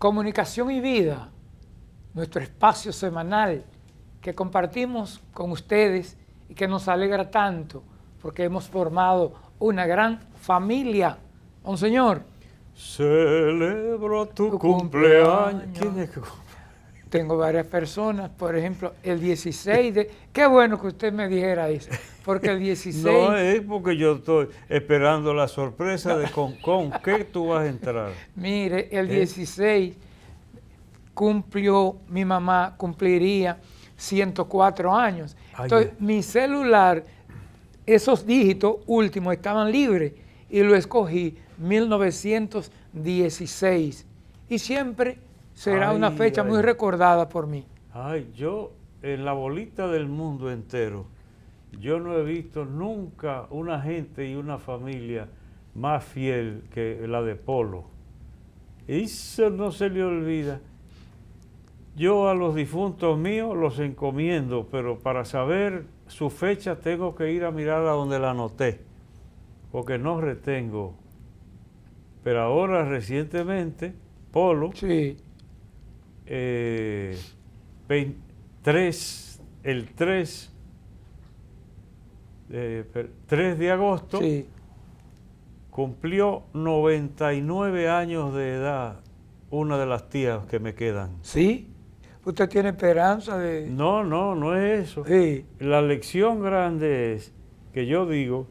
Comunicación y Vida, nuestro espacio semanal que compartimos con ustedes y que nos alegra tanto porque hemos formado una gran familia. Monseñor. Celebro tu cumpleaños. ¿Quién es que Tengo varias personas, por ejemplo, el 16 de... Qué bueno que usted me dijera eso, porque el 16... No, es porque yo estoy esperando la sorpresa de con qué tú vas a entrar. Mire, el 16 mi mamá cumpliría 104 años. Entonces, mi celular, esos dígitos últimos estaban libres y lo escogí 1916. Y siempre será una fecha muy recordada por mí. Ay, yo en la bolita del mundo entero, yo no he visto nunca una gente y una familia más fiel que la de Polo. Eso no se le olvida. Yo a los difuntos míos los encomiendo, pero para saber su fecha tengo que ir a mirar a donde la anoté, porque no retengo. Pero ahora recientemente, Polo, sí. El 3 de agosto, sí, cumplió 99 años de edad una de las tías que me quedan. ¿Sí? ¿Usted tiene esperanza de...? No es eso. Sí. La lección grande es que yo digo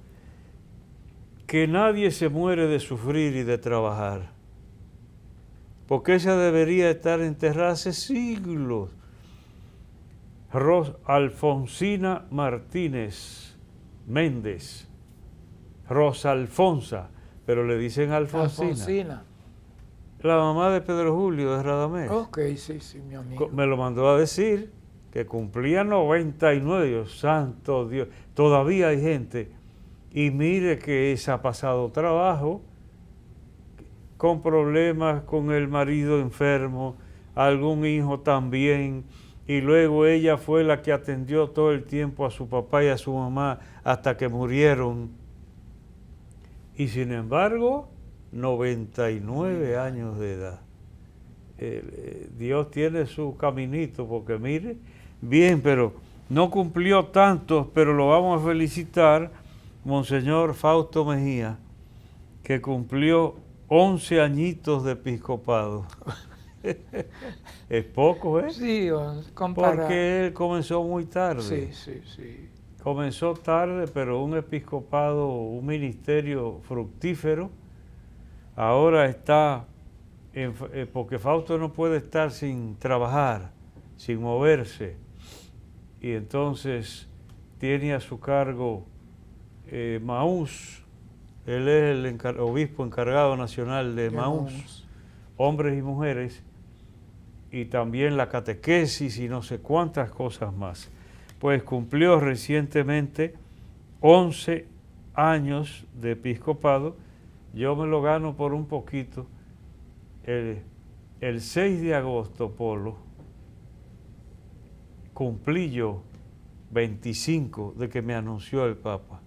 que nadie se muere de sufrir y de trabajar, porque ella debería estar enterrada hace siglos. Alfonsina Martínez Méndez, Rosa Alfonsa, pero le dicen Alfonsina. La mamá de Pedro Julio de Radamés. Ok, sí, mi amigo. Me lo mandó a decir que cumplía 99, Dios santo Dios. Todavía hay gente, y mire que esa ha pasado trabajo, con problemas con el marido enfermo, algún hijo también, y luego ella fue la que atendió todo el tiempo a su papá y a su mamá hasta que murieron. Y sin embargo, 99 años de edad. Dios tiene su caminito, porque mire, bien, pero no cumplió tantos, pero lo vamos a felicitar, Monseñor Fausto Mejía, que cumplió 11 añitos de episcopado. Es poco, ¿eh? Sí, comparado. Porque él comenzó muy tarde. Sí. Comenzó tarde, pero un episcopado, un ministerio fructífero. Ahora está, porque Fausto no puede estar sin trabajar, sin moverse. Y entonces tiene a su cargo Maús. Él es el obispo encargado nacional de Maús, hombres y mujeres, y también la catequesis y no sé cuántas cosas más. Pues cumplió recientemente 11 años de episcopado. Yo me lo gano por un poquito. El 6 de agosto, Polo, cumplí yo 25 de que me anunció el Papa.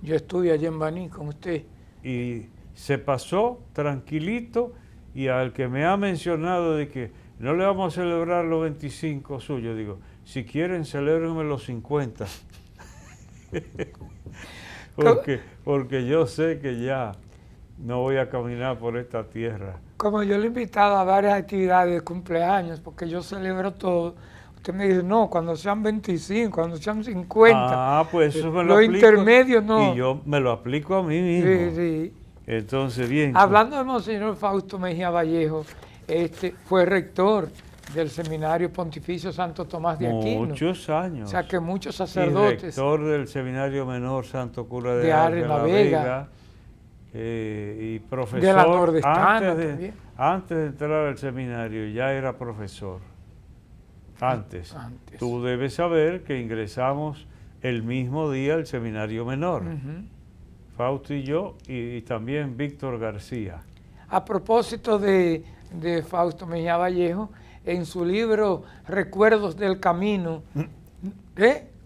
Yo estuve allí en Baní con usted. Y se pasó tranquilito, y al que me ha mencionado de que no le vamos a celebrar los 25 suyos, digo, si quieren celébrenme los 50. porque yo sé que ya no voy a caminar por esta tierra. Como yo le he invitado a varias actividades de cumpleaños, porque yo celebro todo, usted me dice, no, cuando sean 25, cuando sean 50. Ah, pues eso me lo los aplico. Intermedios no. Y yo me lo aplico a mí mismo. Sí. Entonces, bien. Hablando de Monseñor Fausto Mejía Vallejo, fue rector del Seminario Pontificio Santo Tomás de Aquino. Muchos años. O sea que muchos sacerdotes. Y rector del Seminario Menor Santo Cura de Arre la Vega. Y profesor. De la Nordestana también. Antes de entrar al seminario ya era profesor. Antes. Tú debes saber que ingresamos el mismo día al Seminario Menor. Fausto y yo, y también Víctor García. A propósito de Fausto Mejía Vallejo, en su libro Recuerdos del Camino,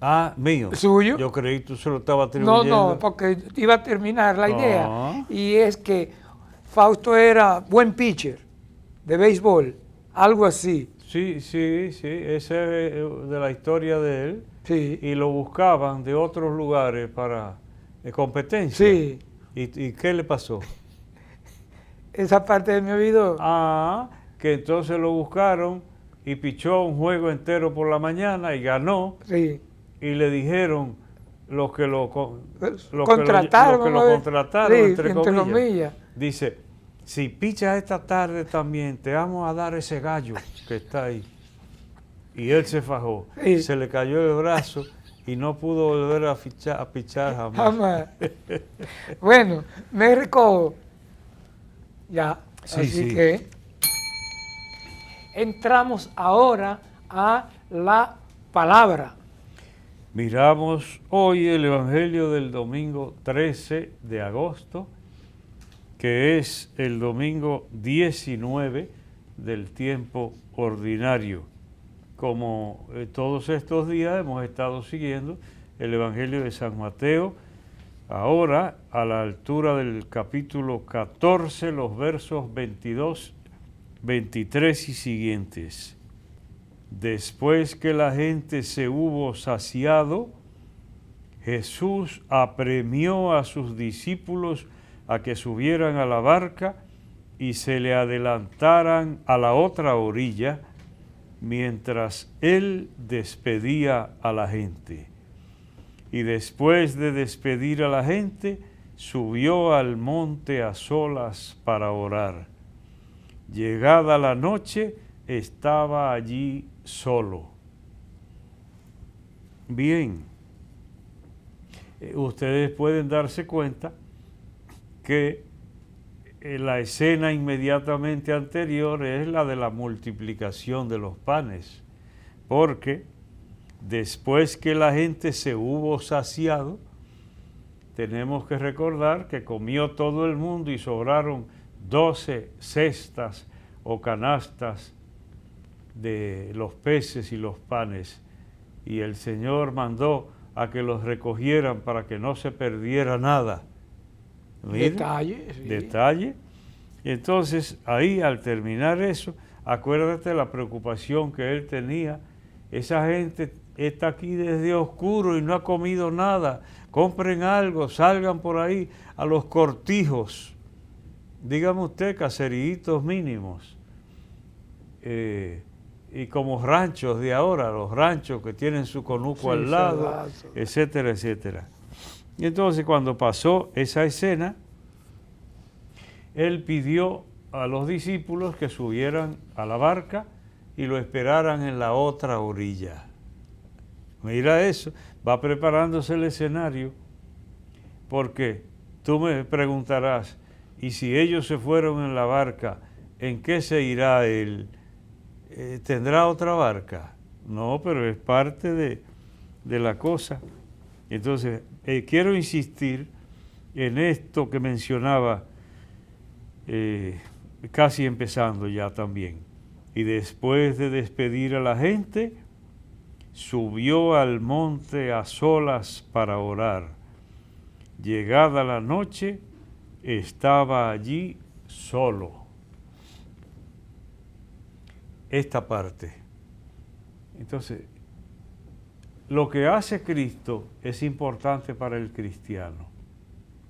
Ah, mío. ¿Suyo? Yo creí que tú se lo estabas atribuyendo. No, porque iba a terminar la idea. Y es que Fausto era buen pitcher. de béisbol, algo así. Sí, sí, sí, ese es de la historia de él. Sí, Y lo buscaban de otros lugares para competencia. sí. ¿Y qué le pasó? Esa parte de mi oído. Ah, que entonces lo buscaron y pichó un juego entero por la mañana y ganó. Sí. Y le dijeron los que lo, Contrataron, los que lo vamos a ver. contrataron, Sí, entre entre comillas. comillas. Dice, si pichas esta tarde también, te vamos a dar ese gallo que está ahí. Y él se fajó, Sí. se le cayó el brazo y no pudo volver a pichar jamás. Jamás. Bueno, me recojo. Ya, Sí, así sí. que entramos ahora a la palabra. Miramos hoy el Evangelio del domingo 13 de agosto, que es el domingo 19 del tiempo ordinario. Como todos estos días hemos estado siguiendo el Evangelio de San Mateo, ahora a la altura del capítulo 14, los versos 22, 23 y siguientes. Después que la gente se hubo saciado, Jesús apremió a sus discípulos a que subieran a la barca y se le adelantaran a la otra orilla, mientras él despedía a la gente. Y después de despedir a la gente, subió al monte a solas para orar. Llegada la noche, estaba allí solo. Bien, ustedes pueden darse cuenta que la escena inmediatamente anterior es la de la multiplicación de los panes, porque después que la gente se hubo saciado, tenemos que recordar que comió todo el mundo y sobraron 12 cestas o canastas de los peces y los panes, y el Señor mandó a que los recogieran para que no se perdiera nada. Mira, Detalle. Sí. detalle. Y entonces ahí al terminar eso, acuérdate la preocupación que él tenía. Esa gente está aquí desde oscuro y no ha comido nada. Compren algo, salgan por ahí a los cortijos. Dígame usted, caseríos mínimos. Y como ranchos de ahora, los ranchos que tienen su conuco al lado, etcétera, etcétera. Y entonces cuando pasó esa escena, él pidió a los discípulos que subieran a la barca y lo esperaran en la otra orilla. Mira eso, va preparándose el escenario, porque tú me preguntarás, ¿y si ellos se fueron en la barca, en qué se irá él? ¿Tendrá otra barca? No, pero es parte de la cosa. Entonces, quiero insistir en esto que mencionaba casi empezando ya también. Y después de despedir a la gente, subió al monte a solas para orar. Llegada la noche, estaba allí solo. Esta parte. Entonces, lo que hace Cristo es importante para el cristiano,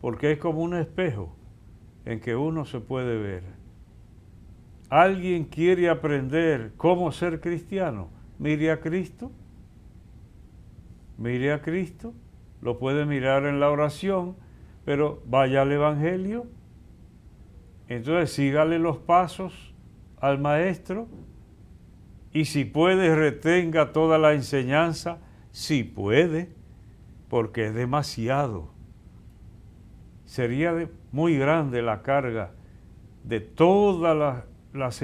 porque es como un espejo en que uno se puede ver. ¿Alguien quiere aprender cómo ser cristiano? Mire a Cristo. Mire a Cristo. Lo puede mirar en la oración, pero vaya al Evangelio. Entonces sígale los pasos al Maestro. Y si puede, retenga toda la enseñanza. Si puede, porque es demasiado. Sería muy grande la carga de todas las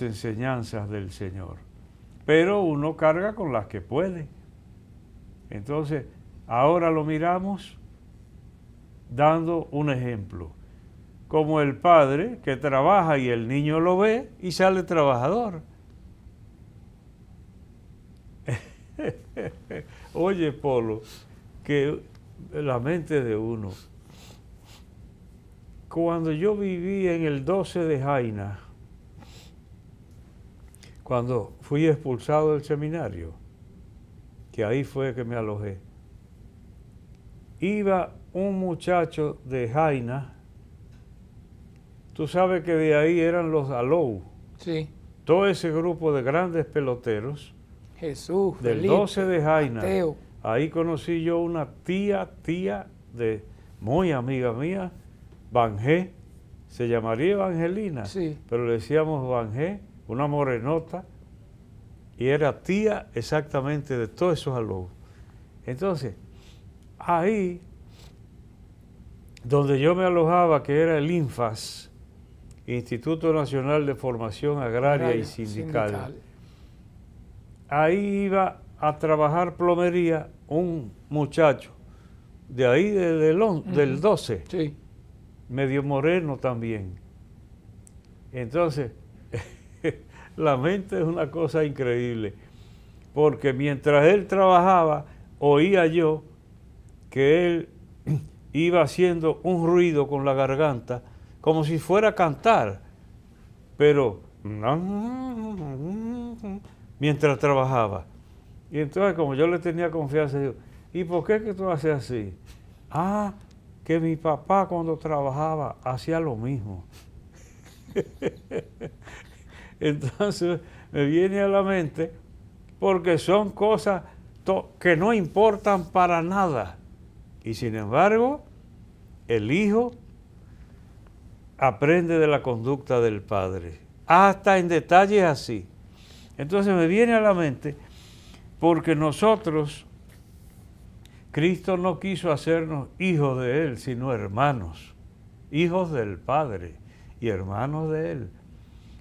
enseñanzas del Señor. Pero uno carga con las que puede. Entonces, ahora lo miramos dando un ejemplo. Como el padre que trabaja y el niño lo ve y sale trabajador. Oye, Polo, que la mente de uno cuando yo viví en el 12 de Jaina, cuando fui expulsado del seminario, que ahí fue que me alojé, iba un muchacho de Jaina, tú sabes que de ahí eran los Alou, Sí. todo ese grupo de grandes peloteros, Jesús, del Felipe, 12 de Jaina. Mateo. Ahí conocí yo una tía de muy amiga mía, Bangé, se llamaría Evangelina, Sí. pero le decíamos Bangé, una morenota, y era tía exactamente de todos esos alumnos. Entonces, ahí, donde yo me alojaba, que era el INFAS, Instituto Nacional de Formación Agraria y Sindical, ahí iba a trabajar plomería un muchacho de ahí del 12, Sí. medio moreno también. Entonces, la mente es una cosa increíble, porque mientras él trabajaba, oía yo que él iba haciendo un ruido con la garganta, como si fuera a cantar, pero mientras trabajaba. Y entonces, como yo le tenía confianza, digo, ¿y por qué que tú haces así? Ah, que mi papá cuando trabajaba hacía lo mismo. Entonces me viene a la mente, porque son cosas que no importan para nada. Y sin embargo, el hijo aprende de la conducta del padre, hasta en detalles así. Entonces me viene a la mente, porque nosotros, Cristo no quiso hacernos hijos de Él, sino hermanos, hijos del Padre y hermanos de Él.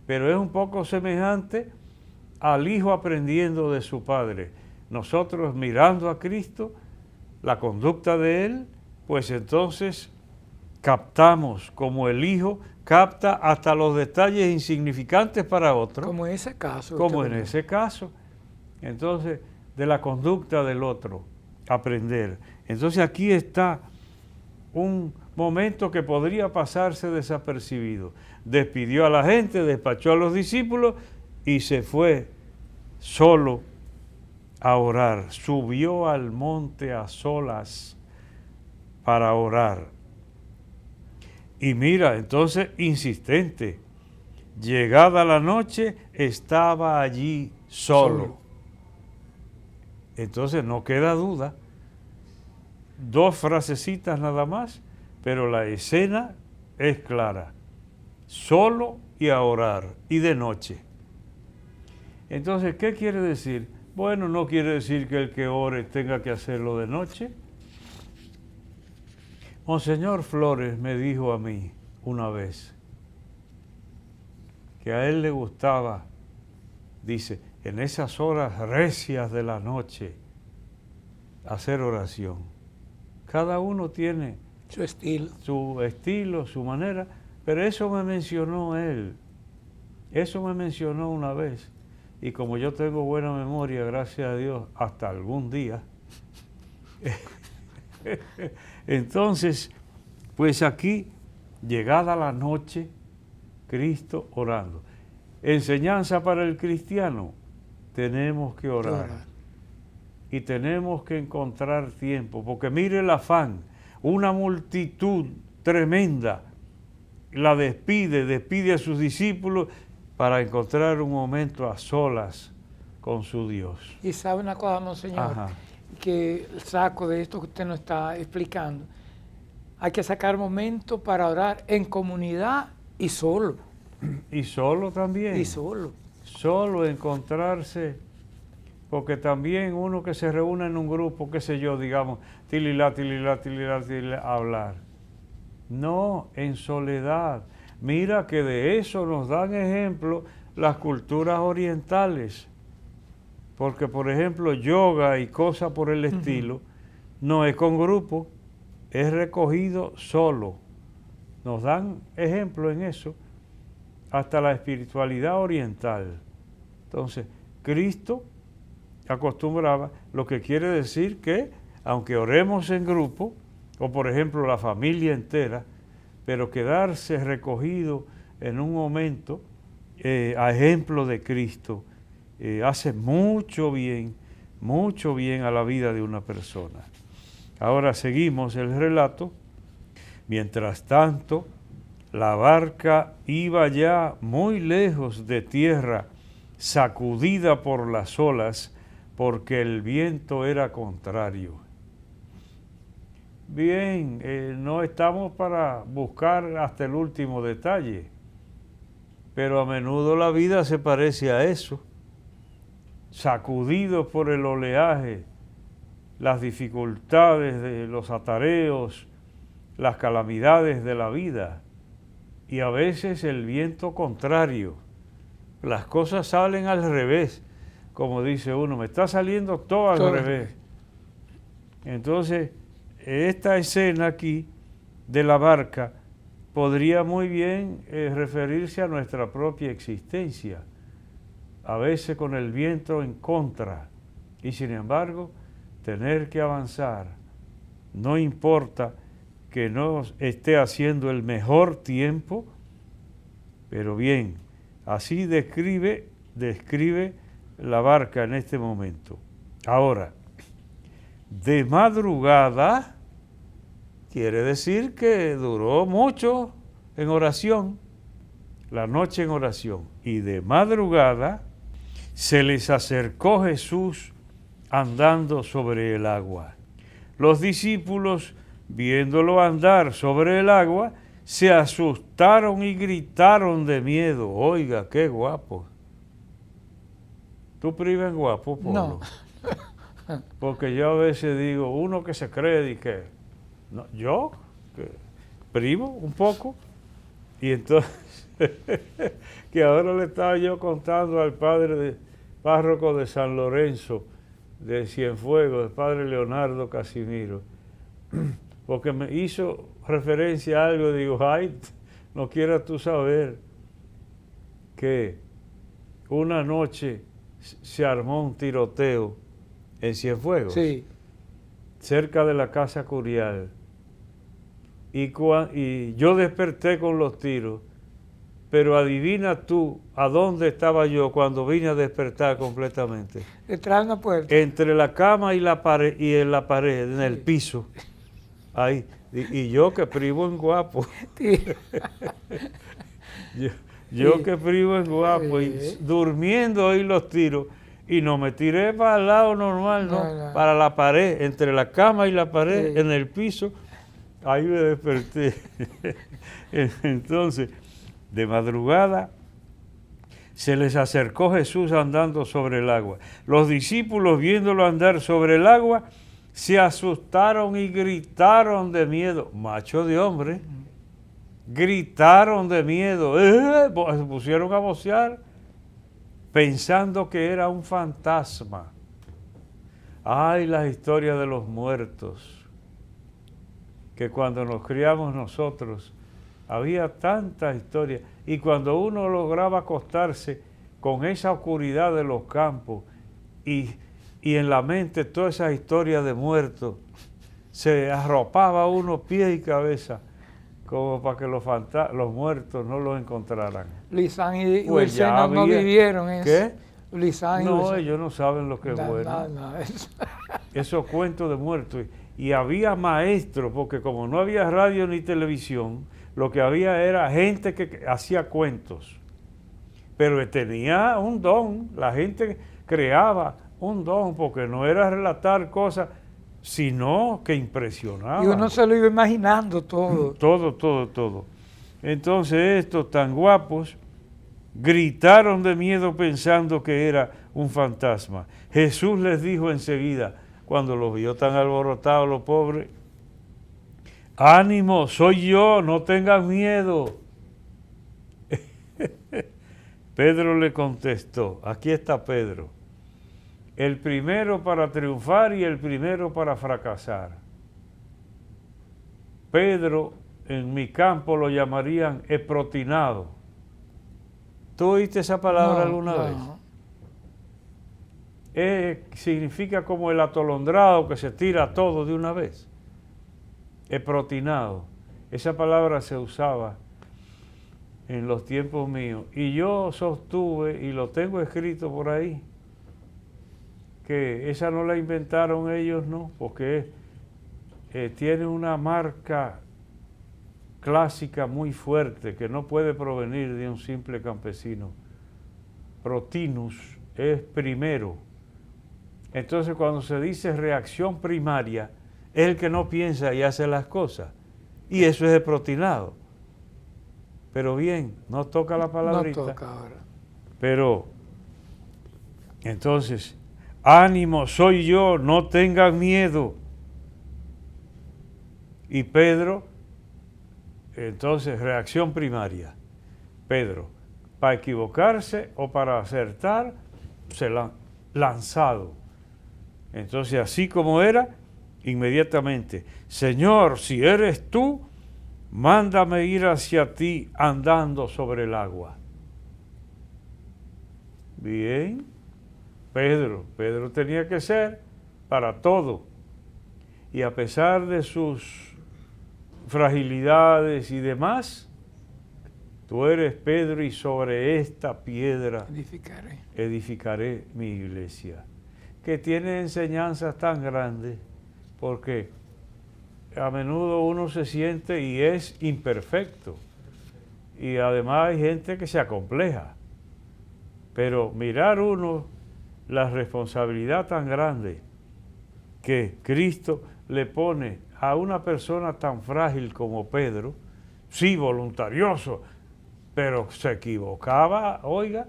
Pero es un poco semejante al hijo aprendiendo de su padre. Nosotros mirando a Cristo, la conducta de Él, pues entonces captamos como el hijo capta hasta los detalles insignificantes para otros. Como en ese caso. Como en ese caso. Entonces, de la conducta del otro, aprender. Entonces aquí está un momento que podría pasarse desapercibido. Despidió a la gente, despachó a los discípulos y se fue solo a orar. Subió al monte a solas para orar. Y mira, entonces, insistente, llegada la noche, estaba allí solo. Entonces no queda duda, 2 frasecitas nada más, pero la escena es clara, solo y a orar, y de noche. Entonces, ¿qué quiere decir? Bueno, no quiere decir que el que ore tenga que hacerlo de noche. Monseñor Flores me dijo a mí una vez que a él le gustaba, dice, en esas horas recias de la noche, hacer oración. Cada uno tiene su estilo, su manera, pero eso me mencionó él. Eso me mencionó una vez. Y como yo tengo buena memoria, gracias a Dios, hasta algún día. Entonces, pues aquí, llegada la noche, Cristo orando. Enseñanza para el cristiano. Tenemos que orar. Y tenemos que encontrar tiempo, porque mire el afán, una multitud tremenda la despide a sus discípulos para encontrar un momento a solas con su Dios. Y sabe una cosa, Monseñor, Ajá. que saco de esto que usted nos está explicando, hay que sacar momento para orar en comunidad y solo. Y solo también. Y solo. Solo encontrarse, porque también uno que se reúne en un grupo, qué sé yo, digamos, tililá, a hablar. No, en soledad. Mira que de eso nos dan ejemplo las culturas orientales. Porque, por ejemplo, yoga y cosas por el estilo, no es con grupo, es recogido solo. Nos dan ejemplo en eso, hasta la espiritualidad oriental. Entonces, Cristo acostumbraba, lo que quiere decir que, aunque oremos en grupo, o por ejemplo la familia entera, pero quedarse recogido en un momento, a ejemplo de Cristo, hace mucho bien a la vida de una persona. Ahora seguimos el relato. Mientras tanto, la barca iba ya muy lejos de tierra, sacudida por las olas, porque el viento era contrario. Bien, no estamos para buscar hasta el último detalle, pero a menudo la vida se parece a eso. Sacudidos por el oleaje, las dificultades de los atareos, las calamidades de la vida, y a veces el viento contrario. Las cosas salen al revés, como dice uno, me está saliendo todo al revés. Entonces, esta escena aquí de la barca podría muy bien referirse a nuestra propia existencia, a veces con el viento en contra, y sin embargo, tener que avanzar. No importa que no esté haciendo el mejor tiempo, pero bien, así describe la barca en este momento. Ahora, de madrugada quiere decir que duró mucho en oración, la noche en oración, y de madrugada se les acercó Jesús andando sobre el agua. Los discípulos, viéndolo andar sobre el agua, se asustaron y gritaron de miedo. Oiga, qué guapo. ¿Tú prives guapo, Pablo? No. Porque yo a veces digo, uno que se cree y que... No, yo, que privo un poco, y entonces, que ahora le estaba yo contando al párroco de San Lorenzo, de Cienfuegos, el padre Leonardo Casimiro, porque me hizo referencia a algo, digo, ay, no quieras tú saber que una noche se armó un tiroteo en Cienfuegos, Sí. cerca de la Casa Curial, y yo desperté con los tiros, pero adivina tú a dónde estaba yo cuando vine a despertar completamente. Detrás de una puerta. Entre la cama y la pared, en el piso, ahí. Y yo que privo en guapo. Sí. yo Sí. que privo en guapo, y durmiendo oí los tiros, y no me tiré para el lado normal, no, para la pared, entre la cama y la pared, en el piso, ahí me desperté. Entonces, de madrugada, se les acercó Jesús andando sobre el agua. Los discípulos, viéndolo andar sobre el agua, se asustaron y gritaron de miedo. Macho de hombre, gritaron de miedo, se pusieron a vocear, pensando que era un fantasma. Ay, las historias de los muertos, que cuando nos criamos nosotros, había tantas historias, y cuando uno lograba acostarse con esa oscuridad de los campos y en la mente todas esas historias de muertos, se arropaba uno pie y cabeza como para que los muertos no los encontraran. Luisán y Pues Dulcena no vivieron eso. ¿Qué? Luisán y No, Dulcena. ellos no saben lo que es bueno. Esos cuentos de muertos. Y había maestros, porque como no había radio ni televisión, lo que había era gente que hacía cuentos. Pero tenía un don, la gente creaba un don, porque no era relatar cosas, sino que impresionaba. Y uno se lo iba imaginando todo. Todo. Entonces estos tan guapos gritaron de miedo pensando que era un fantasma. Jesús les dijo enseguida, cuando los vio tan alborotados los pobres, ánimo, soy yo, no tengan miedo. Pedro le contestó, aquí está Pedro, el primero para triunfar y el primero para fracasar. Pedro, en mi campo lo llamarían eprotinado. ¿Tú oíste esa palabra alguna vez? Significa como el atolondrado que se tira todo de una vez. Eprotinado. Esa palabra se usaba en los tiempos míos. Y yo sostuve, y lo tengo escrito por ahí, que esa no la inventaron ellos, no, porque tiene una marca clásica muy fuerte que no puede provenir de un simple campesino. Protinus es primero. Entonces cuando se dice reacción primaria, es el que no piensa y hace las cosas. Y eso es de protinado. Pero bien, no toca la palabrita. No toca ahora. Pero, entonces, ánimo, soy yo, no tengan miedo. Y Pedro, entonces, reacción primaria. Pedro, para equivocarse o para acertar, se lanzado. Entonces, así como era, inmediatamente, Señor, si eres tú, mándame ir hacia ti andando sobre el agua. Bien, Pedro tenía que ser para todo. Y a pesar de sus fragilidades y demás, tú eres Pedro y sobre esta piedra edificaré mi iglesia. Que tiene enseñanzas tan grandes, porque a menudo uno se siente y es imperfecto. Y además hay gente que se acompleja. Pero mirar uno la responsabilidad tan grande que Cristo le pone a una persona tan frágil como Pedro, sí, voluntarioso, pero se equivocaba, oiga,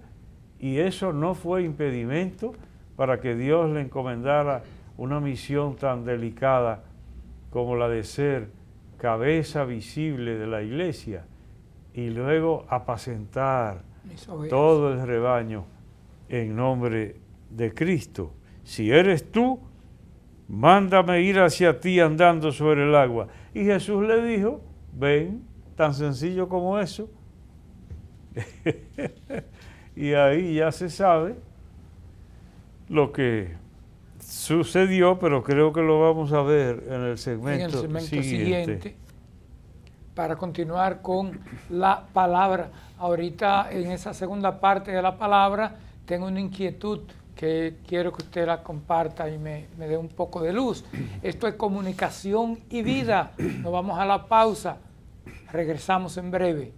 y eso no fue impedimento para que Dios le encomendara una misión tan delicada como la de ser cabeza visible de la iglesia y luego apacentar todo el rebaño en nombre de Cristo. Si eres tú, mándame ir hacia ti andando sobre el agua. Y Jesús le dijo, ven, tan sencillo como eso. Y ahí ya se sabe lo que sucedió, pero creo que lo vamos a ver en el segmento siguiente. Para continuar con la palabra. Ahorita en esa segunda parte de la palabra tengo una inquietud que quiero que usted la comparta y me dé un poco de luz. Esto es comunicación y vida. Nos vamos a la pausa. Regresamos en breve.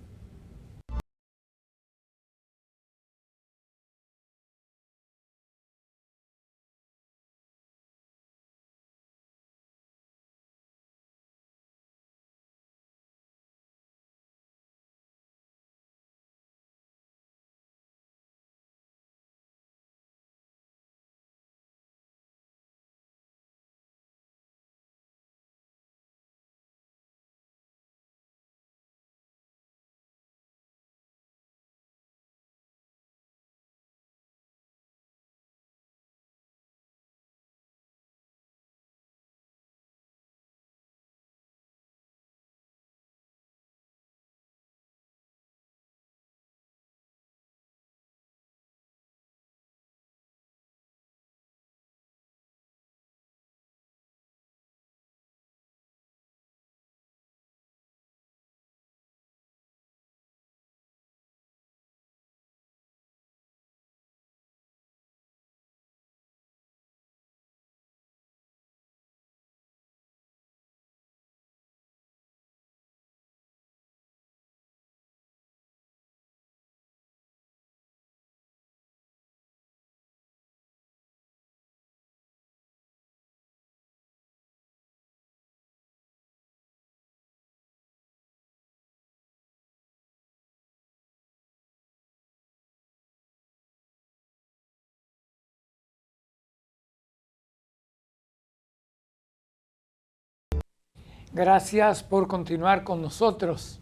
Gracias por continuar con nosotros.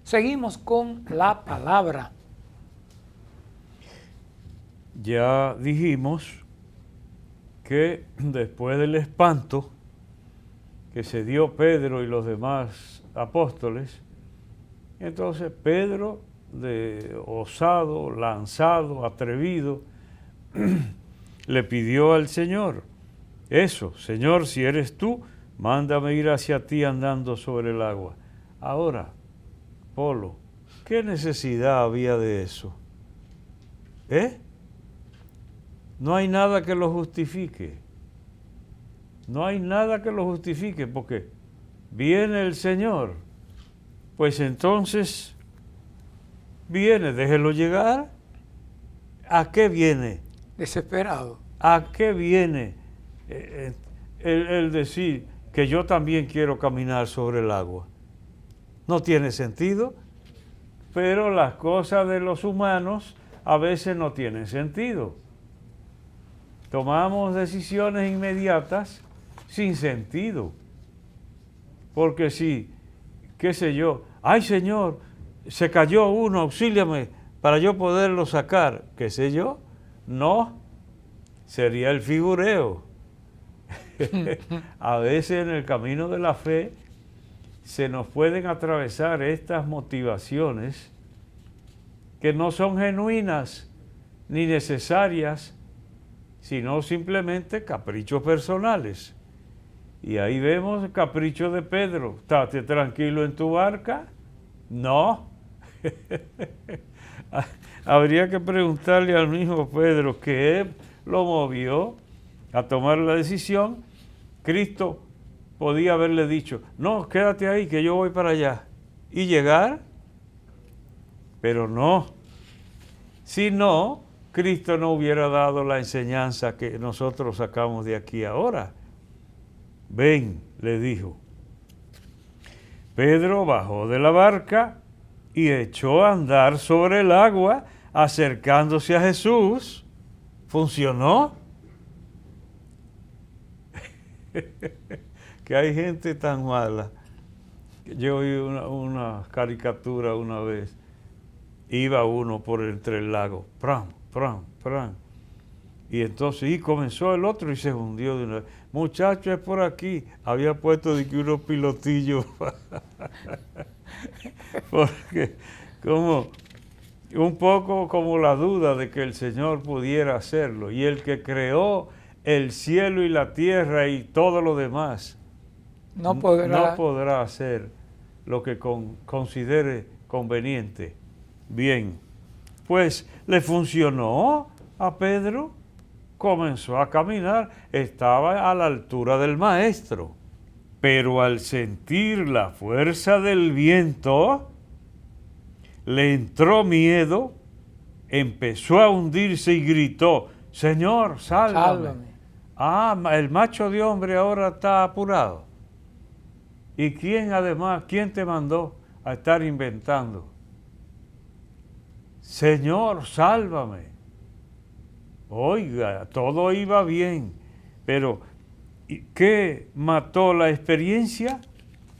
Seguimos con la palabra. Ya dijimos que después del espanto que se dio Pedro y los demás apóstoles, entonces Pedro, de osado, lanzado, atrevido, le pidió al Señor, eso, Señor, si eres tú, mándame ir hacia ti andando sobre el agua. Ahora, Polo, ¿qué necesidad había de eso? No hay nada que lo justifique. No hay nada que lo justifique, porque viene el Señor. Pues entonces, viene, déjelo llegar. ¿A qué viene? Desesperado. ¿A qué viene el decir que yo también quiero caminar sobre el agua? No tiene sentido, pero las cosas de los humanos a veces no tienen sentido. Tomamos decisiones inmediatas sin sentido. Porque si, qué sé yo, ay Señor, se cayó uno, auxíliame para yo poderlo sacar, qué sé yo, no, sería el figureo. A veces en el camino de la fe se nos pueden atravesar estas motivaciones que no son genuinas ni necesarias, sino simplemente caprichos personales. Y ahí vemos el capricho de Pedro. ¿Estate tranquilo en tu barca? No. Habría que preguntarle al mismo Pedro qué lo movió a tomar la decisión. Cristo podía haberle dicho, no, quédate ahí que yo voy para allá. Y llegar, pero no. Si no, Cristo no hubiera dado la enseñanza que nosotros sacamos de aquí ahora. Ven, le dijo. Pedro bajó de la barca y echó a andar sobre el agua, acercándose a Jesús. ¿Funcionó? Que hay gente tan mala. Yo oí una caricatura una vez. Iba uno por entre el lago, pram, pram, pram. Y entonces comenzó el otro y se hundió de una vez. Muchacho, es por aquí. Había puesto de que unos pilotillos. Porque como un poco como la duda de que el Señor pudiera hacerlo. Y el que creó el cielo y la tierra y todo lo demás, no podrá hacer lo que considere conveniente. Bien, pues le funcionó a Pedro, comenzó a caminar, estaba a la altura del maestro, pero al sentir la fuerza del viento, le entró miedo, empezó a hundirse y gritó, Señor, sálvame. El macho de hombre ahora está apurado. ¿Y quién te mandó a estar inventando? Señor, sálvame. Oiga, todo iba bien, pero ¿qué mató la experiencia?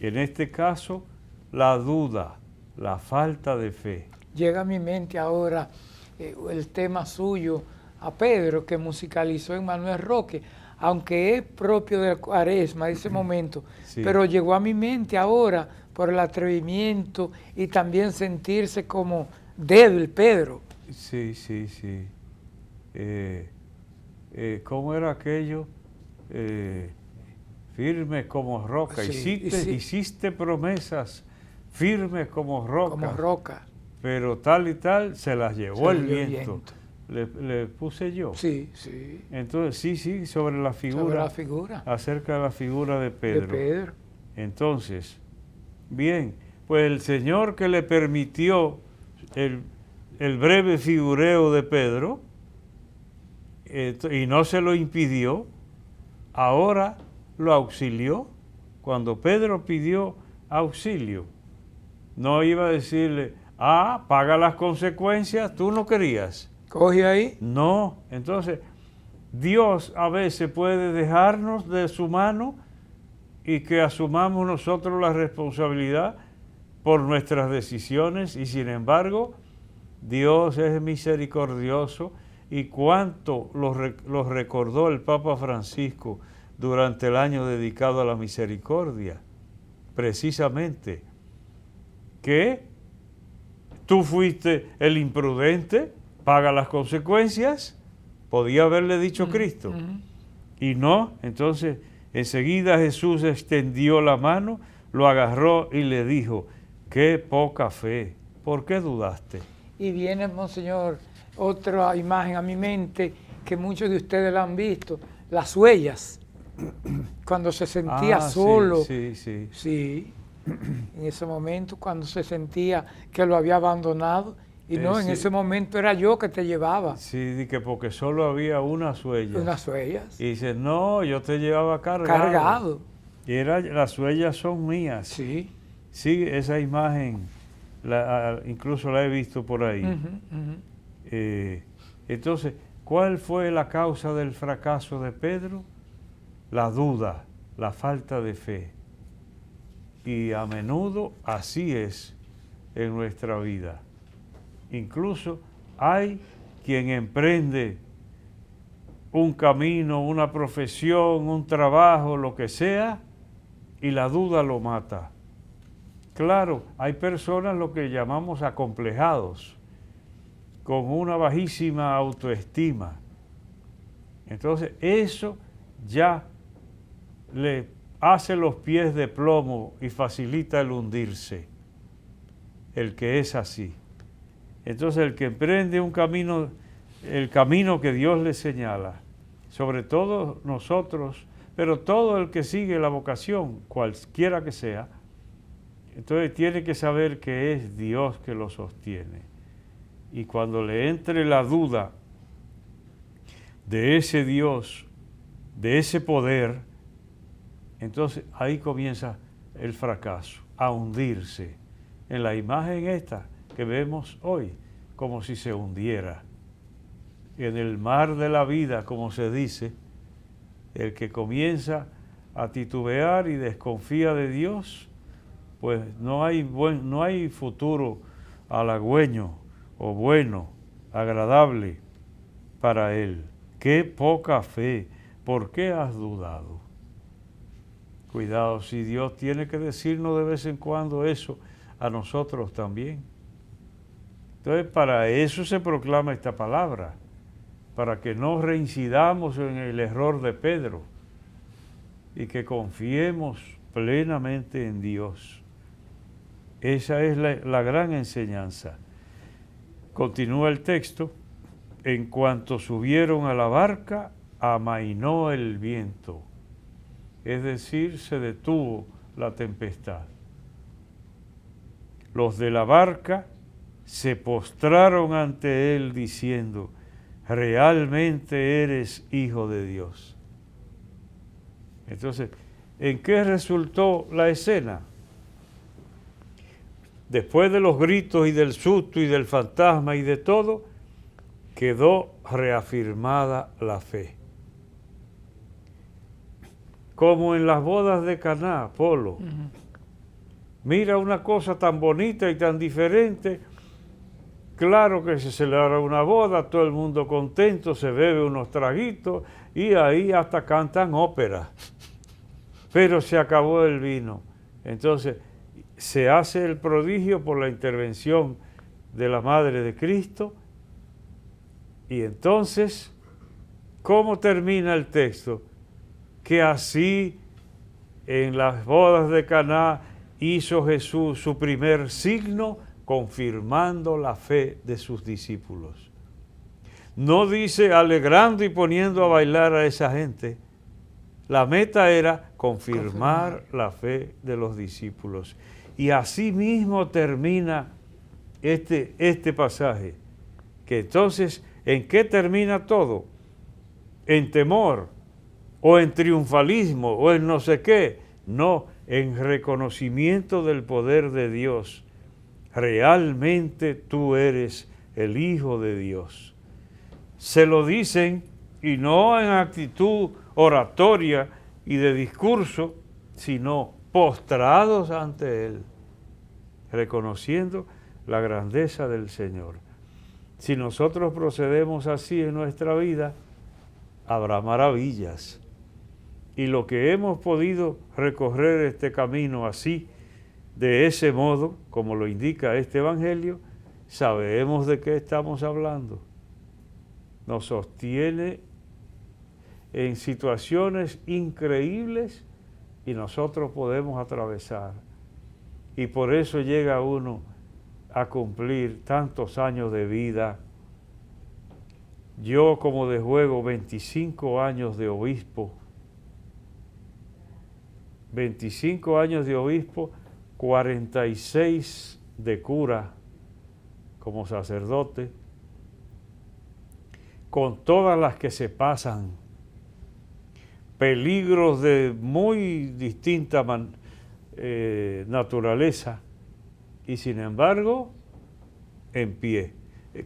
En este caso, la duda, la falta de fe. Llega a mi mente ahora el tema suyo a Pedro, que musicalizó Emmanuel Roque, aunque es propio de Cuaresma, de ese momento, sí. Pero llegó a mi mente ahora por el atrevimiento y también sentirse como débil, Pedro. Sí. ¿Cómo era aquello? Firme como roca. Sí, hiciste promesas firmes como roca. Como roca. Pero tal y tal se las llevó el viento. Le puse yo. Sí. Entonces, sí, sobre la figura. Acerca de la figura de Pedro. Entonces, bien, pues el Señor que le permitió el breve figureo de Pedro, y no se lo impidió, ahora lo auxilió. Cuando Pedro pidió auxilio, no iba a decirle, paga las consecuencias, tú no querías. Coge ahí. No, entonces Dios a veces puede dejarnos de su mano y que asumamos nosotros la responsabilidad por nuestras decisiones, y sin embargo Dios es misericordioso, y cuánto lo recordó el Papa Francisco durante el año dedicado a la misericordia, precisamente, que tú fuiste el imprudente, paga las consecuencias, podía haberle dicho Cristo, y no. Entonces enseguida Jesús extendió la mano, lo agarró y le dijo, qué poca fe, ¿por qué dudaste? Y viene, Monseñor, otra imagen a mi mente que muchos de ustedes la han visto, las huellas, cuando se sentía solo. Sí, en ese momento cuando se sentía que lo había abandonado, y no, en ese momento era yo que te llevaba. Sí, que porque solo había unas huellas. Unas huellas. Y dice, no, yo te llevaba cargado. Y las huellas son mías. Sí. Sí, esa imagen, incluso la he visto por ahí. Entonces, ¿cuál fue la causa del fracaso de Pedro? La duda, la falta de fe. Y a menudo así es en nuestra vida. Incluso hay quien emprende un camino, una profesión, un trabajo, lo que sea, y la duda lo mata. Claro, hay personas lo que llamamos acomplejados, con una bajísima autoestima. Entonces, eso ya le hace los pies de plomo y facilita el hundirse, el que es así. Entonces, el que emprende un camino, el camino que Dios le señala, sobre todo nosotros, pero todo el que sigue la vocación, cualquiera que sea, entonces tiene que saber que es Dios que lo sostiene. Y cuando le entre la duda de ese Dios, de ese poder, entonces ahí comienza el fracaso, a hundirse. En la imagen esta que vemos hoy, como si se hundiera. En el mar de la vida, como se dice, el que comienza a titubear y desconfía de Dios, pues no hay futuro halagüeño o bueno, agradable para él. ¡Qué poca fe! ¿Por qué has dudado? Cuidado, si Dios tiene que decirnos de vez en cuando eso a nosotros también. Entonces, para eso se proclama esta palabra, para que no reincidamos en el error de Pedro y que confiemos plenamente en Dios. Esa es la gran enseñanza. Continúa el texto. En cuanto subieron a la barca, amainó el viento. Es decir, se detuvo la tempestad. Los de la barca se postraron ante él diciendo, realmente eres hijo de Dios. Entonces, ¿en qué resultó la escena? Después de los gritos y del susto y del fantasma y de todo, quedó reafirmada la fe. Como en las bodas de Caná, Polo. Mira una cosa tan bonita y tan diferente. Claro que se celebra una boda, todo el mundo contento, se bebe unos traguitos y ahí hasta cantan ópera. Pero se acabó el vino. Entonces, se hace el prodigio por la intervención de la Madre de Cristo. Y entonces, ¿cómo termina el texto? Que así en las bodas de Caná hizo Jesús su primer signo, confirmando la fe de sus discípulos. No dice alegrando y poniendo a bailar a esa gente. La meta era confirmar la fe de los discípulos. Y así mismo termina este pasaje. Que entonces, ¿en qué termina todo? ¿En temor? ¿O en triunfalismo? ¿O en no sé qué? No, en reconocimiento del poder de Dios. Realmente tú eres el Hijo de Dios. Se lo dicen, y no en actitud oratoria y de discurso, sino postrados ante Él, reconociendo la grandeza del Señor. Si nosotros procedemos así en nuestra vida, habrá maravillas. Y lo que hemos podido recorrer este camino así, de ese modo, como lo indica este Evangelio, sabemos de qué estamos hablando. Nos sostiene en situaciones increíbles y nosotros podemos atravesar y por eso llega uno a cumplir tantos años de vida. Yo como de juego 25 años de obispo, 25 años de obispo, 46 de cura como sacerdote, con todas las que se pasan, peligros de muy distinta naturaleza, y sin embargo, en pie.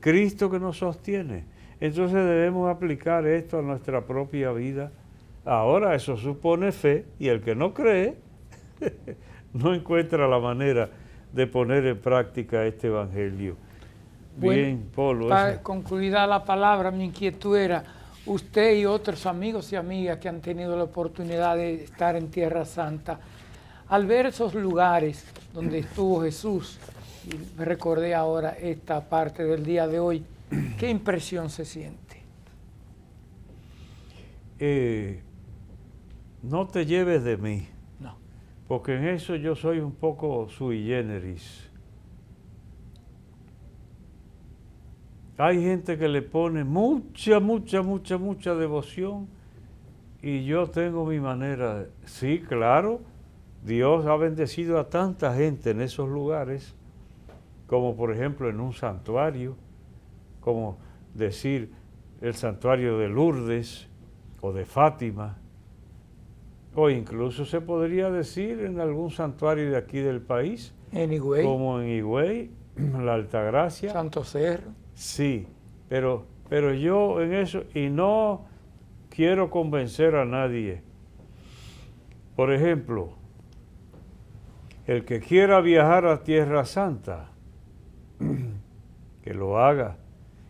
Cristo que nos sostiene. Entonces debemos aplicar esto a nuestra propia vida. Ahora eso supone fe, y el que no cree no encuentra la manera de poner en práctica este evangelio. Bien, Bueno, Polo. para concluida la palabra, mi inquietud era, usted y otros amigos y amigas que han tenido la oportunidad de estar en Tierra Santa, al ver esos lugares donde estuvo Jesús, y me recordé ahora esta parte del día de hoy, ¿qué impresión se siente? No te lleves de mí, No. porque en eso yo soy un poco sui generis. Hay gente que le pone mucha devoción, y yo tengo mi manera. Sí, claro, Dios ha bendecido a tanta gente en esos lugares, como por ejemplo en un santuario, como decir el santuario de Lourdes o de Fátima, o incluso se podría decir en algún santuario de aquí del país, En Higüey, como en Higüey, la Altagracia. Santo Cerro. Sí, pero yo en eso, y no quiero convencer a nadie. Por ejemplo, el que quiera viajar a Tierra Santa, que lo haga.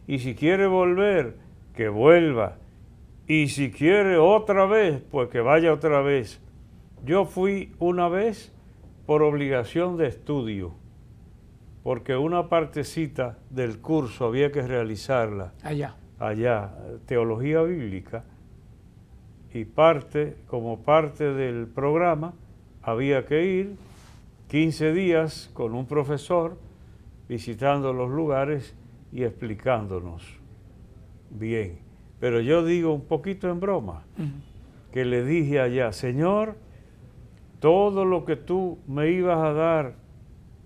Y si quiere volver, que vuelva. Y si quiere otra vez, pues que vaya otra vez. Yo fui una vez por obligación de estudio, porque una partecita del curso había que realizarla allá, teología bíblica, y como parte del programa, había que ir 15 días con un profesor visitando los lugares y explicándonos. Bien, pero yo digo un poquito en broma, que le dije allá, Señor, todo lo que tú me ibas a dar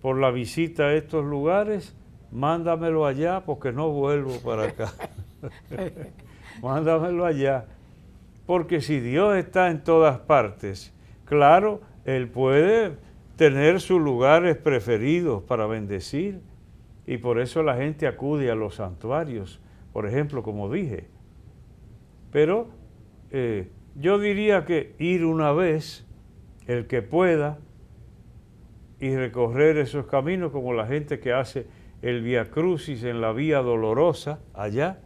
por la visita a estos lugares, mándamelo allá porque no vuelvo para acá. Mándamelo allá. Porque si Dios está en todas partes, claro, Él puede tener sus lugares preferidos para bendecir, y por eso la gente acude a los santuarios, por ejemplo, como dije. Pero yo diría que ir una vez, el que pueda, y recorrer esos caminos, como la gente que hace el Vía Crucis en la Vía Dolorosa, allá.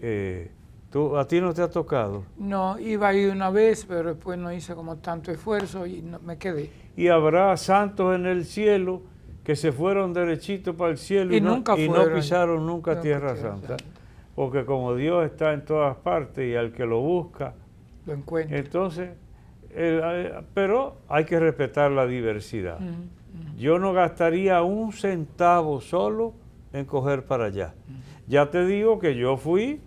¿A ti no te ha tocado? No, iba a ir una vez, pero después no hice como tanto esfuerzo y me quedé. Y habrá santos en el cielo que se fueron derechito para el cielo y no pisaron nunca Tierra Santa. Porque como Dios está en todas partes y al que lo busca, lo encuentra. Entonces, pero hay que respetar la diversidad. Yo no gastaría un centavo solo en coger para allá. Ya te digo que yo fui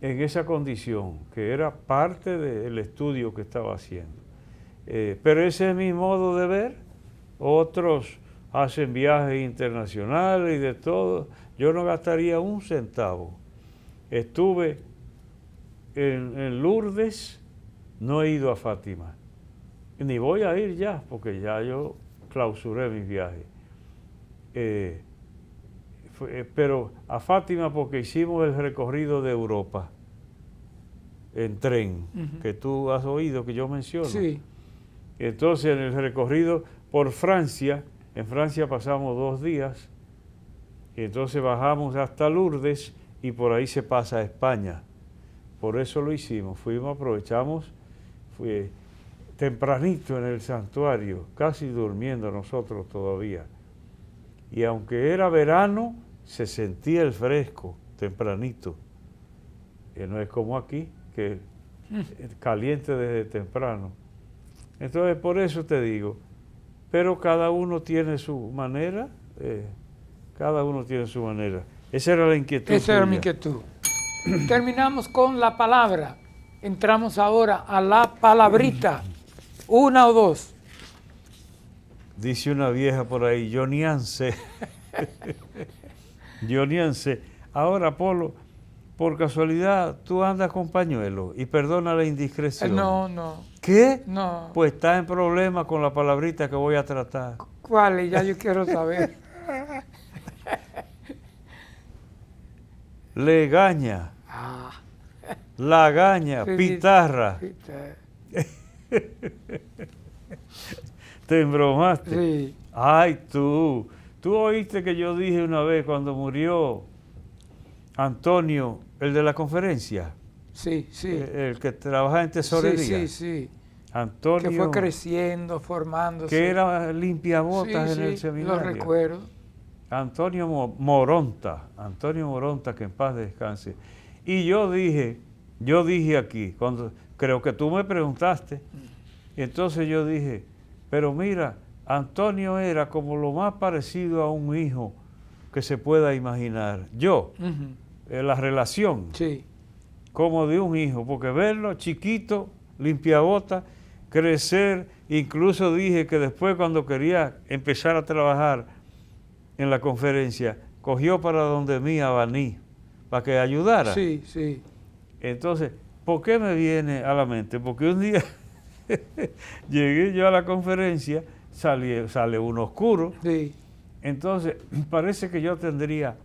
en esa condición, que era parte del estudio que estaba haciendo. Pero ese es mi modo de ver. Otros hacen viajes internacionales y de todo. Yo no gastaría un centavo. Estuve en Lourdes, no he ido a Fátima. Ni voy a ir ya, porque ya yo clausuré mis viajes. Pero a Fátima porque hicimos el recorrido de Europa en tren, que tú has oído que yo menciono. Sí. Entonces en el recorrido por Francia, en Francia pasamos 2 días, y entonces bajamos hasta Lourdes y por ahí se pasa a España. Por eso lo hicimos, aprovechamos, fui tempranito en el santuario, casi durmiendo nosotros todavía. Y aunque era verano, se sentía el fresco tempranito. Que no es como aquí, que es caliente desde temprano. Entonces, por eso te digo, pero cada uno tiene su manera, cada uno tiene su manera. Esa era la inquietud. Esa era mi tuya. inquietud. Terminamos con la palabra. Entramos ahora a la palabrita. Una o dos. Dice una vieja por ahí, yo ni ansé. Yo ni ansé. Ahora, Polo, por casualidad, tú andas con pañuelo y perdona la indiscreción. No. ¿Qué? No. Pues está en problema con la palabrita que voy a tratar. ¿Cuál es? Ya yo quiero saber. Legaña, Ah, lagaña, sí, pitarra. sí, Te embromaste. sí. Ay, tú oíste que yo dije una vez cuando murió Antonio, el de la conferencia, Sí. el que trabajaba en tesorería. Sí. Antonio, Que fue creciendo, formándose. que era limpiabotas en el seminario. Lo recuerdo. Antonio Moronta, que en paz descanse. Y yo dije aquí, cuando creo que tú me preguntaste, y entonces yo dije, pero mira, Antonio era como lo más parecido a un hijo que se pueda imaginar. Yo, la relación, Sí. como de un hijo, porque verlo chiquito, limpiabotas, crecer, incluso dije que después cuando quería empezar a trabajar en la conferencia, cogió para donde mí a Baní, para que ayudara. Sí. Entonces, ¿por qué me viene a la mente? Porque un día llegué yo a la conferencia, sale uno oscuro, Sí. entonces parece que yo tendría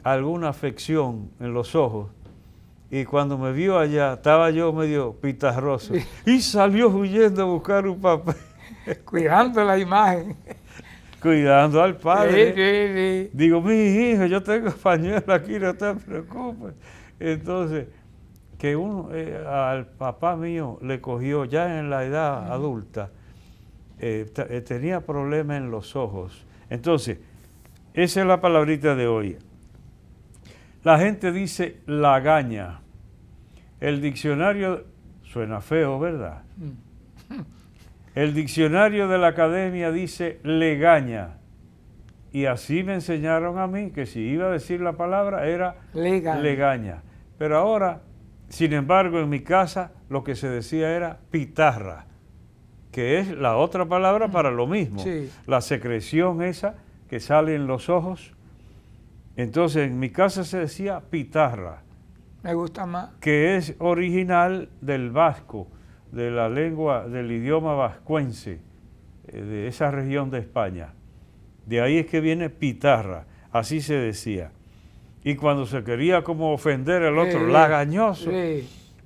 alguna afección en los ojos, y cuando me vio allá, estaba yo medio pitarroso, y salió huyendo a buscar un papel. Cuidando la imagen. Cuidando al padre. Sí. Digo, mi hijo, yo tengo pañuelo aquí, no te preocupes. Entonces, que al papá mío le cogió ya en la edad adulta, tenía problemas en los ojos. Entonces, esa es la palabrita de hoy. La gente dice lagaña. El diccionario, suena feo, ¿verdad? El diccionario de la academia dice legaña. Y así me enseñaron a mí que si iba a decir la palabra era legaña. Pero ahora, sin embargo, en mi casa lo que se decía era pitarra, que es la otra palabra para lo mismo. Sí. La secreción esa que sale en los ojos. Entonces, en mi casa se decía pitarra. Me gusta más. Que es original del vasco, de la lengua, del idioma vascuense, de esa región de España. De ahí es que viene pitarra, así se decía. Y cuando se quería como ofender al otro, lagañoso,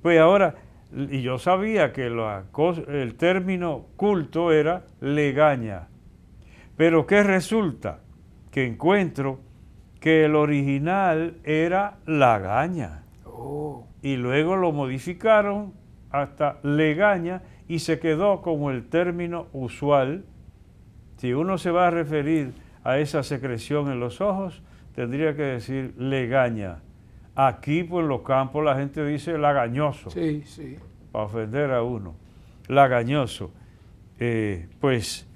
pues ahora, y yo sabía que el término culto era legaña. Pero ¿qué resulta? Que encuentro que el original era lagaña. Y luego lo modificaron hasta legaña y se quedó como el término usual. Si uno se va a referir a esa secreción en los ojos, tendría que decir legaña. Aquí, pues en los campos, la gente dice lagañoso. Sí. Para ofender a uno. Lagañoso. Pues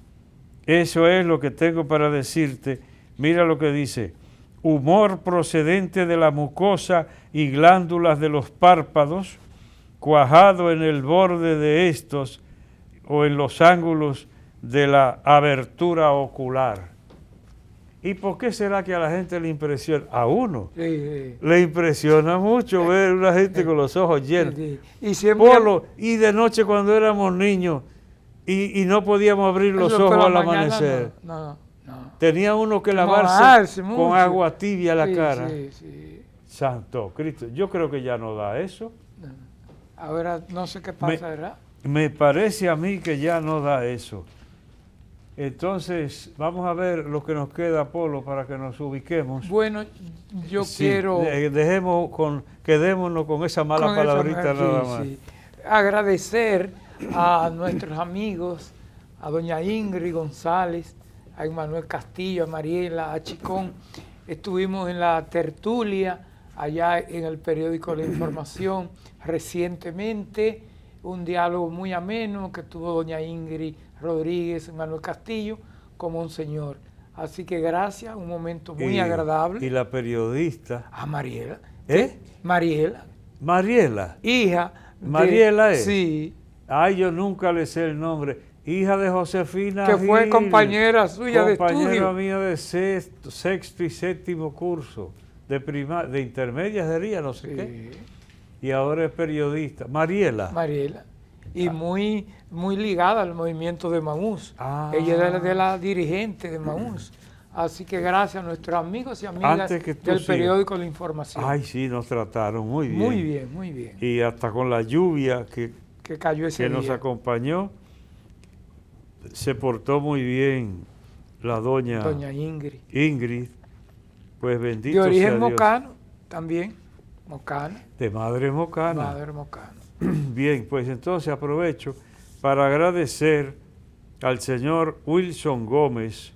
eso es lo que tengo para decirte. Mira lo que dice. Humor procedente de la mucosa y glándulas de los párpados, cuajado en el borde de estos o en los ángulos de la abertura ocular. ¿Y por qué será que a la gente le impresiona? A uno le impresiona mucho ver a una gente con los ojos llenos. Y siempre, Polo, y de noche cuando éramos niños y no podíamos abrir los ojos al amanecer. No. Tenía uno que lavarse con mucho. agua tibia la cara. Sí. Santo Cristo, yo creo que ya no da eso. Ahora no sé qué pasa, ¿verdad? Me parece a mí que ya no da eso. Entonces, vamos a ver lo que nos queda, Polo, para que nos ubiquemos. Bueno, yo quiero... Quedémonos con esa mala palabrita nada más. Sí. Agradecer a nuestros amigos, a doña Ingrid González, a Manuel Castillo, a Mariela, a Chicón. Estuvimos en la tertulia allá en el periódico La Información recientemente. un diálogo muy ameno que tuvo doña Ingrid Rodríguez, Manuel Castillo, con Monseñor. Así que gracias, un momento muy agradable. Y la periodista. A Mariela. ¿Eh? Mariela. Mariela. Hija. Mariela es. Sí. Ay, yo nunca le sé el nombre. Hija de Josefina que fue Gil, compañera suya de estudio. Compañera mía de sexto y séptimo curso, de intermedia sería, no sé qué. Y ahora es periodista. Mariela. Mariela. Y muy ligada al movimiento de Maús. Ella es de la dirigente de Maús. Así que gracias a nuestros amigos y amigas del periódico La Información. Ay, sí, nos trataron muy bien. Muy bien, muy bien. Y hasta con la lluvia que cayó ese día, nos acompañó, se portó muy bien la doña Ingrid. Ingrid, pues bendito de origen sea Dios. mocano, también, mocano. De madre mocana. Madre mocana. Bien, pues entonces aprovecho para agradecer al señor Wilson Gómez,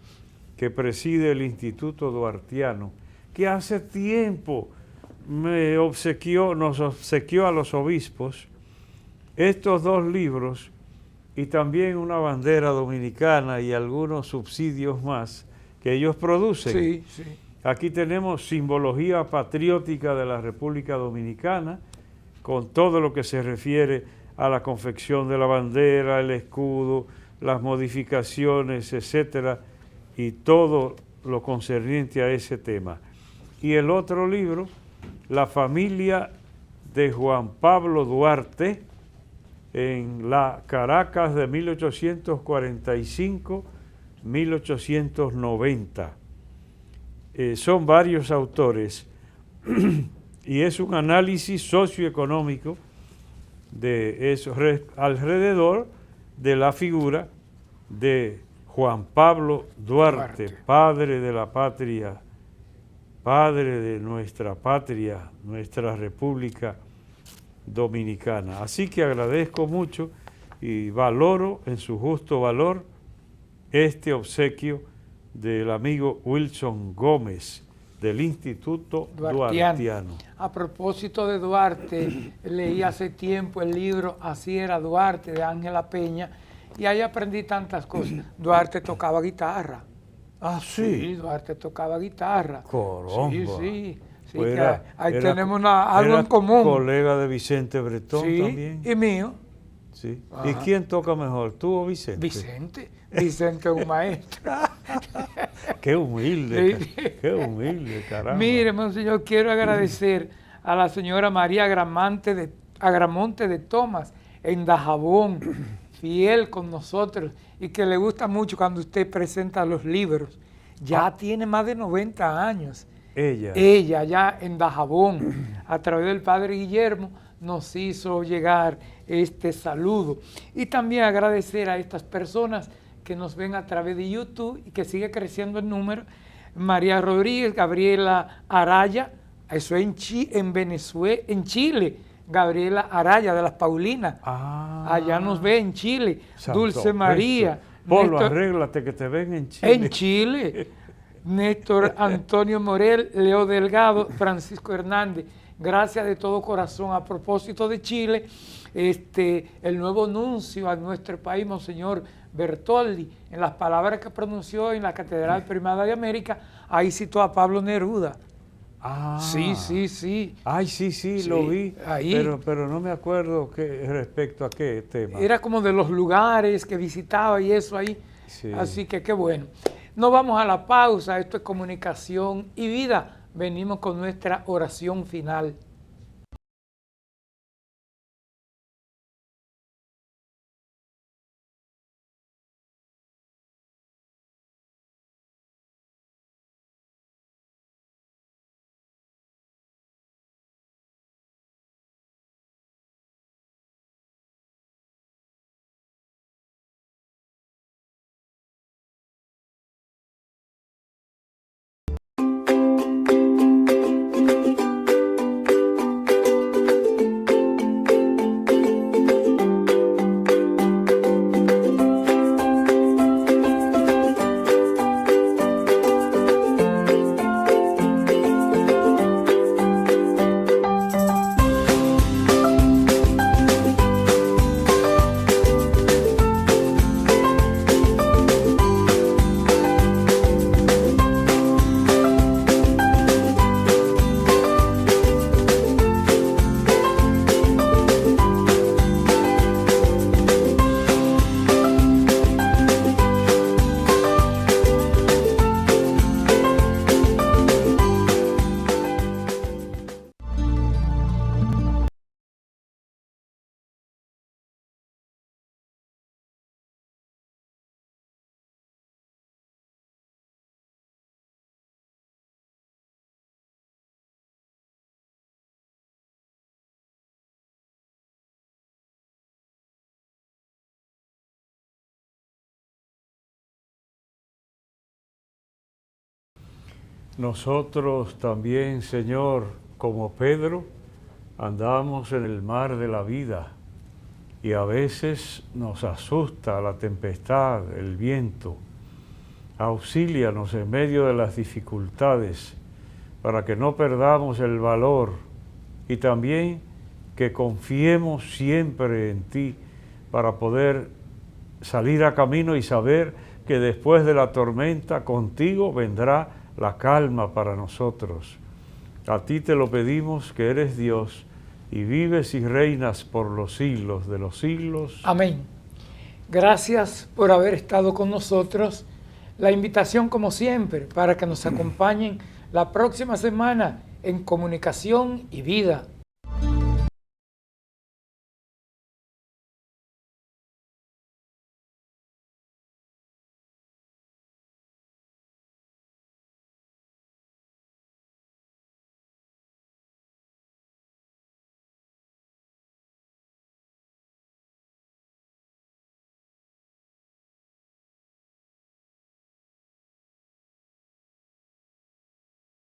que preside el Instituto Duartiano, que hace tiempo nos obsequió a los obispos estos 2 libros y también una bandera dominicana y algunos subsidios más que ellos producen. Sí, sí. Aquí tenemos simbología patriótica de la República Dominicana, con todo lo que se refiere a la confección de la bandera, el escudo, las modificaciones, etcétera, y todo lo concerniente a ese tema. Y el otro libro, La familia de Juan Pablo Duarte, en la Caracas de 1845-1890. Son varios autores y es un análisis socioeconómico de eso, alrededor de la figura de Juan Pablo Duarte, padre de la patria, padre de nuestra patria, nuestra República Dominicana. Así que agradezco mucho y valoro en su justo valor este obsequio del amigo Wilson Gómez del Instituto Duartiano. A propósito de Duarte, leí hace tiempo el libro Así era Duarte de Ángela Peña y ahí aprendí tantas cosas. Duarte tocaba guitarra. Ah, sí. Sí, Duarte tocaba guitarra. Caramba. Sí. Sí, Pues que ahí tenemos algo en común. Colega de Vicente Bretón también. Y mío. Sí. ¿Y quién toca mejor, tú o Vicente? Vicente es un maestro. Qué humilde, caramba. Mire, monseñor, quiero agradecer a la señora María Agramonte de Tomás, en Dajabón, fiel con nosotros y que le gusta mucho cuando usted presenta los libros. Ya tiene más de 90 años. Ella ya en Dajabón, a través del padre Guillermo, nos hizo llegar este saludo. Y también agradecer a estas personas que nos ven a través de YouTube y que sigue creciendo el número. María Rodríguez, Gabriela Araya, eso en Venezuela, en Chile. Gabriela Araya de las Paulinas, allá nos ve en Chile. Santo Dulce María. Polo, arréglate que te ven en Chile. En Chile. Néstor Antonio Morel, Leo Delgado, Francisco Hernández, gracias de todo corazón. A propósito de Chile, el nuevo nuncio a nuestro país, Monseñor Bertoldi, en las palabras que pronunció en la Catedral Primada de América, ahí citó a Pablo Neruda. Sí. Ay, sí, lo vi, ahí. Pero no me acuerdo respecto a qué tema. Era como de los lugares que visitaba y eso ahí, así que qué bueno. Nos vamos a la pausa, esto es Comunicación y Vida. Venimos con nuestra oración final. Nosotros también, Señor, como Pedro, andamos en el mar de la vida y a veces nos asusta la tempestad, el viento. Auxílianos en medio de las dificultades para que no perdamos el valor y también que confiemos siempre en ti para poder salir a camino y saber que después de la tormenta contigo vendrá la calma para nosotros. A ti te lo pedimos, que eres Dios y vives y reinas por los siglos de los siglos. Amén. Gracias por haber estado con nosotros. La invitación, como siempre, para que nos acompañen la próxima semana en Comunicación y Vida.